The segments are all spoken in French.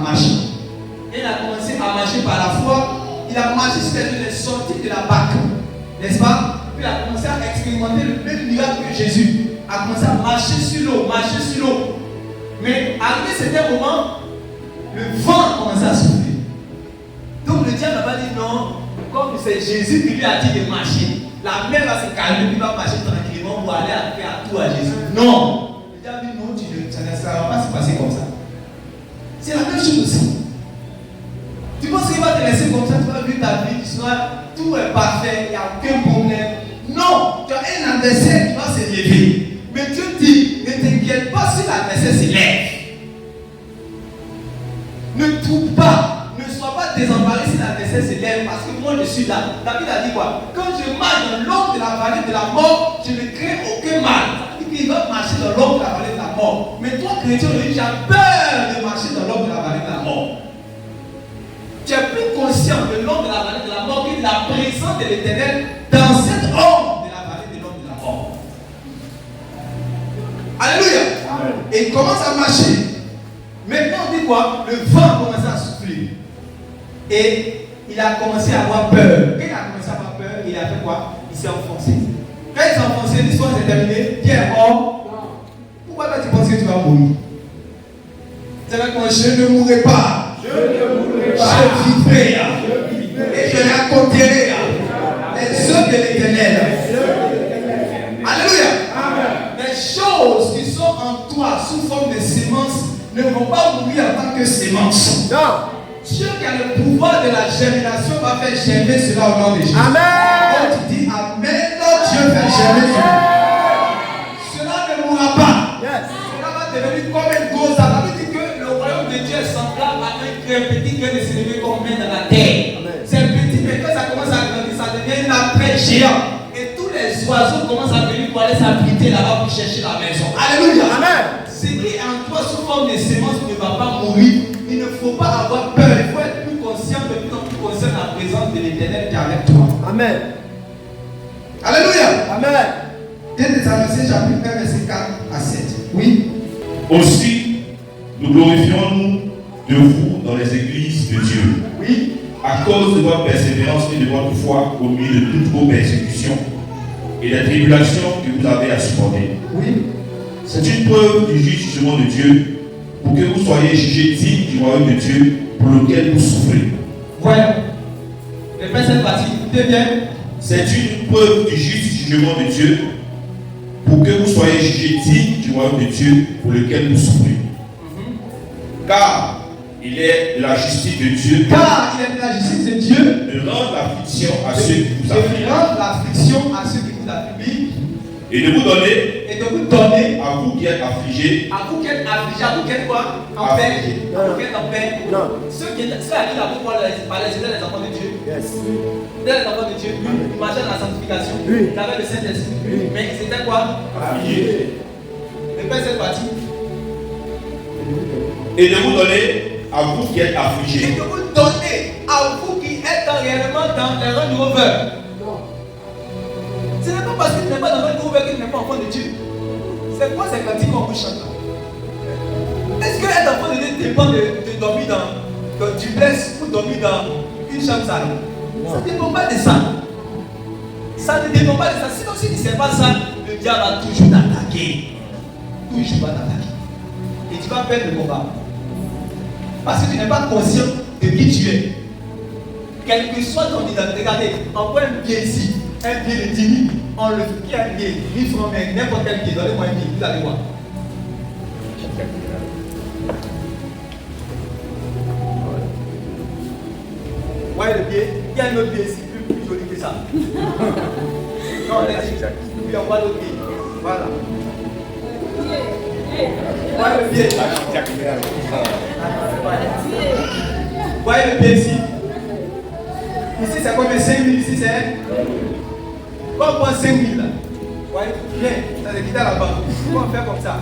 marcher. Et il a commencé à marcher par la foi. Il a marché sur les eaux, il est sorti de la barque. N'est-ce pas? Puis il a commencé à expérimenter le même miracle que Jésus. A commencé à marcher sur l'eau, marcher sur l'eau. Mais arrivé à certain moment, le vent a commencé à souffler. Donc le diable n'a pas dit non, comme c'est Jésus qui lui a dit de marcher. La mer va se calmer, il va marcher tranquillement pour aller faire tout à Jésus. Non! Le diable dit non, ça ne va pas se passer comme ça. C'est la même chose aussi. Tu penses qu'il va te laisser comme ça, tu vas vivre ta vie, tout est parfait, il n'y a aucun problème. Non! Tu as un adversaire qui va se lever. Mais Dieu dit, ne t'inquiète pas si l'adversaire se lève. Ne trouve pas, ne sois pas désemparé si l'adversaire se lève, parce que moi je suis là. David a dit quoi? Quand je marche dans l'ombre de la vallée de la mort, je ne crains aucun mal. Il va marcher dans l'ombre de la vallée de la mort. Mais toi, chrétien, tu as peur de marcher dans l'ombre de la vallée de la mort. Tu es plus conscient de l'ombre de la vallée de la mort que de la présence de l'Éternel dans cette ombre de la vallée de l'ombre de la mort. Alléluia. Amen. Et il commence à marcher. Maintenant, on dit quoi? Le vent a commencé à souffler. Et il a commencé à avoir peur. Quand il a commencé à avoir peur, il a fait quoi? Il s'est enfoncé. Quand il s'est enfoncé, l'histoire s'est terminée. Pierre est mort. Pourquoi tu penses que tu vas mourir? Tu vas dire, je ne mourrai pas. Je ne mourrai pas. Je vivrai. Et je raconterai les œuvres de l'Éternel. Alléluia. Amen. Les choses qui sont en toi sous forme de sémences ne vont pas mourir en tant que sémences. Non. Dieu qui a le pouvoir de la germination va faire germer cela au nom de Jésus. Amen. Quand tu dis Amen, Dieu fait germer cela. Cela ne mourra pas. Yes. Cela va devenir comme une cause. Ça veut dire que le royaume de Dieu est semblable à un petit grain de sénévé qu'on met dans la terre. C'est petit, mais quand ça commence à grandir, ça devient un arbre géant. Et tous les oiseaux commencent à venir pour aller s'abriter là-bas pour chercher la maison. Alléluia. Amen. Ce qui est en toi sous forme de sémence ne va pas mourir. Il ne faut pas avoir peur. Il faut être plus conscient, de plus en plus conscient de la présence de l'Éternel qui est avec toi. Amen. Alléluia. Amen. 2 Thessaloniciens chapitre 1 verset 4 à 7. Oui. Aussi, nous glorifions-nous de vous dans les églises de Dieu. Oui. À cause de votre persévérance et de votre foi au milieu de toutes vos persécutions et des tribulations que vous avez à supporter. Oui. C'est une preuve du juste jugement de Dieu pour que vous soyez jugés dignes du royaume de Dieu pour lequel vous souffrez. Voilà. Répète cette partie, écoutez bien. C'est une preuve du juste jugement de Dieu pour que vous soyez jugés dignes du royaume de Dieu pour lequel vous souffrez. Car il est de la justice de Dieu. Car il est de la justice de Dieu de rendre l'affliction à ceux qui vous affligent. De rendre l'affliction à ceux qui vous affligent. Et de vous donner. Et de vous donner. À vous qui êtes affligés. À vous qui êtes affligés. À vous qui êtes quoi? En paix. À vous qui êtes en paix. Non. Ceux à qui la vous par les enfants de Dieu. Yes. Les enfants de Dieu. Ils marchaient dans la sanctification. Ils avaient le Saint-Esprit. Mais c'était quoi? Affligés. Répète cette partie. Et de vous donner à vous qui êtes affligés. Et de vous donner à vous qui êtes réellement dans les rangs du Rouveur. Ce n'est pas parce que tu n'es pas dans le Rouveur que tu n'es pas enfant de Dieu. C'est quoi ces cantiques qu'on vous chante? Est-ce que être enfant de Dieu dépend de dormir dans du blesse ou dormir dans une chambre salon? Ça ne dépend pas de ça. Ça ne dépend pas de ça. Sinon, si tu ne sais pas ça, le diable va toujours t'attaquer. Toujours va t'attaquer. Et tu vas perdre le combat. Parce que tu n'es pas conscient de qui tu es. Quel que soit ton identité, regardez, envoie un billet ici, un billet de 10 000, on le fait, qui a un billet, 1000 francs, mais n'importe quel billet, donnez-moi un billet, vous allez voir. Voyez le billet, il y a un autre billet ici, plus joli que ça. Non, on est ici, puis on voit l'autre billet. Voilà. Voyez le billet. Voyez le billet ici. Ici c'est combien? 5 000, ici c'est. Quand on prend 5 000 là, voyez, viens, ça c'est quitter la banque. Pourquoi on fait comme ça?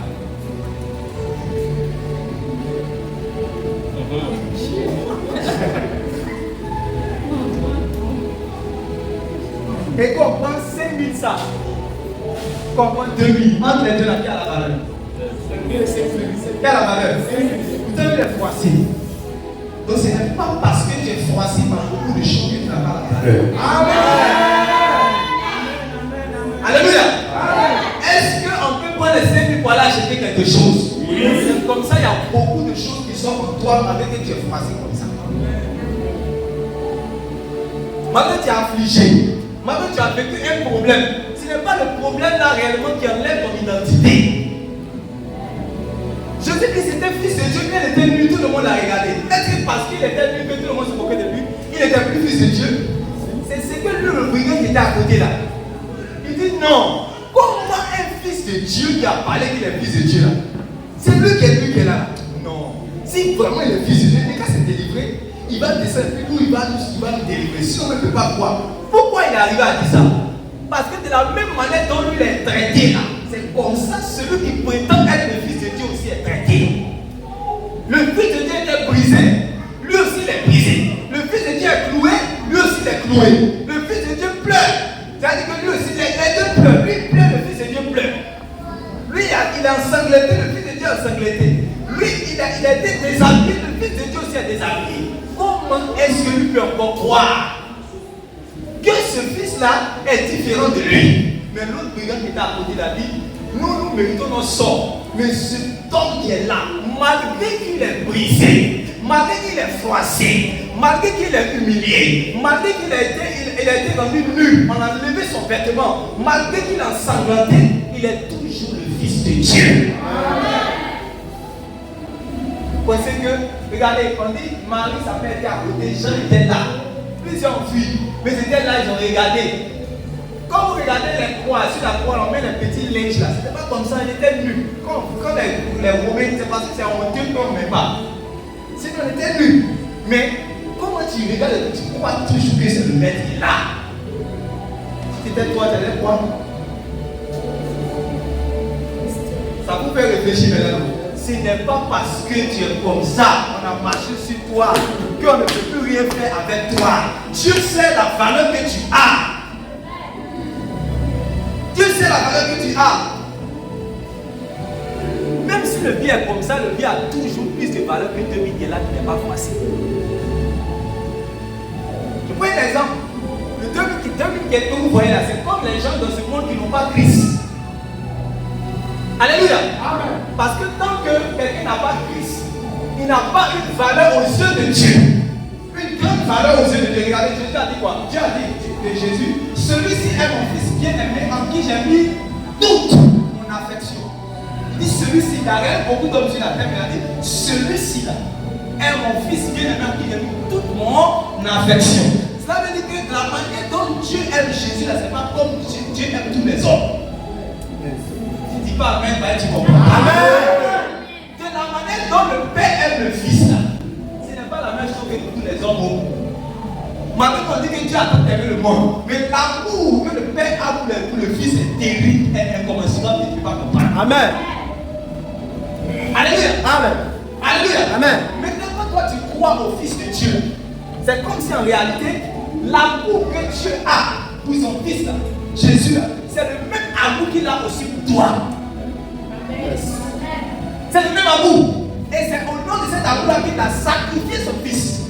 Et quand on prend 5 000 ça, quand on prend 2 000, entre les deux là, qui a la valeur? Qui a la valeur? Vous devez les froisser. parce que tu es froissé par beaucoup de choses que tu n'as pas la place. Alléluia. Est-ce qu'on peut prendre les 5 000 pour aller acheter quelque chose? Oui. Comme ça, il y a beaucoup de choses qui sont en toi avec que tu es froissé comme ça. Maintenant, tu es affligé. Maintenant, tu as vécu un problème. Ce n'est pas le problème là réellement qui enlève ton identité. Je sais que c'était fils de Dieu, quand il était nu, tout le monde l'a regardé. Est-ce que parce qu'il était nu, que tout le monde se moquait de lui, il n'était plus fils de Dieu? C'est que lui, le brigand qui était à côté là. Il dit non. Comment un fils de Dieu qui a parlé qu'il est fils de Dieu là? C'est lui qui est là. Non. Si vraiment il est fils de Dieu, et quand c'est délivré, il va descendre, puis nous, il va nous délivrer. Si on ne peut pas croire, pourquoi il est arrivé à dire ça? Parce que de la même manière dont lui il est traité là, c'est comme ça celui qui prétend être le fils de Dieu aussi est traité. Le fils de Dieu était brisé, lui aussi il est brisé. Le fils de Dieu est cloué, lui aussi il est cloué. Le fils de Dieu pleure, c'est-à-dire que lui aussi les deux pleurent. Lui pleure, le fils de Dieu pleure. Lui il est ensanglanté, le fils de Dieu est ensanglanté. Lui il a été déshabillé, le fils de Dieu aussi est déshabillé. Comment est-ce que lui peut encore croire que ce fils-là est différent de lui? Mais l'autre brigand qui était à côté l'a dit, nous méritons notre sort. Mais cet homme qui est là, malgré qu'il est brisé, malgré qu'il est froissé, malgré qu'il est humilié, malgré qu'il a été rendu nu, on a enlevé son vêtement, malgré qu'il est ensanglanté, il est toujours le fils de Dieu. Vous pensez que, regardez, on dit Marie, sa mère était à côté, Jean était là. Plusieurs ont fui, mais c'était là, ils ont regardé. Quand vous regardez les croix, sur la croix, on met les petits linges là, c'était pas comme ça, il était nu. Quand les Romains, c'est parce que c'est honteux qu'on ne met pas. Sinon, on était nu. Mais comment tu regardes et tu crois toujours que c'est le maître qui est là? Si c'était toi, tu allais quoi? Ça vous fait réfléchir maintenant. Ce n'est pas parce que tu es comme ça, on a marché sur toi, qu'on ne peut plus rien faire avec toi. Dieu sait la valeur que tu as. Dieu sait la valeur que tu as. Même si le vie est comme ça, le vie a toujours plus de valeur que 2000 qui est là, qui n'est pas froissé. Je prends un exemple. Le 2000 que vous voyez là, c'est comme les gens dans ce monde qui n'ont pas Christ. Alléluia. Amen. Parce que tant que quelqu'un n'a pas Christ, il n'a pas une valeur aux yeux de Dieu. Une grande valeur aux yeux de Dieu. Regardez, Jésus a dit quoi? Dieu a dit de Jésus, celui-ci est mon fils bien-aimé en qui j'ai mis toute mon affection. Il dit celui-ci, il a rien beaucoup d'hommes sur la terre, mais il a dit celui-ci là est mon fils bien-aimé en qui j'ai mis toute mon affection. Cela veut dire que la manière dont Dieu aime Jésus là, c'est pas comme Dieu aime tous les hommes. Dis pas amen, tu comprends. Amen. De la manière dont le Père aime le Fils là, ce n'est pas la même chose que tous les hommes. Maintenant on dit que Dieu a tant aimé le monde, mais l'amour que le Père a pour le Fils est terrible et incommensurable, tu ne peux pas comprendre. Amen. Alléluia. Amen. Alléluia. Amen. Maintenant quand toi tu crois au Fils de Dieu, c'est comme si en réalité l'amour que Dieu a pour son Fils là, Jésus là, c'est le même amour qu'il a aussi pour toi. C'est le même amour. Et c'est au nom de cet amour-là qu'il a sacrifié son fils.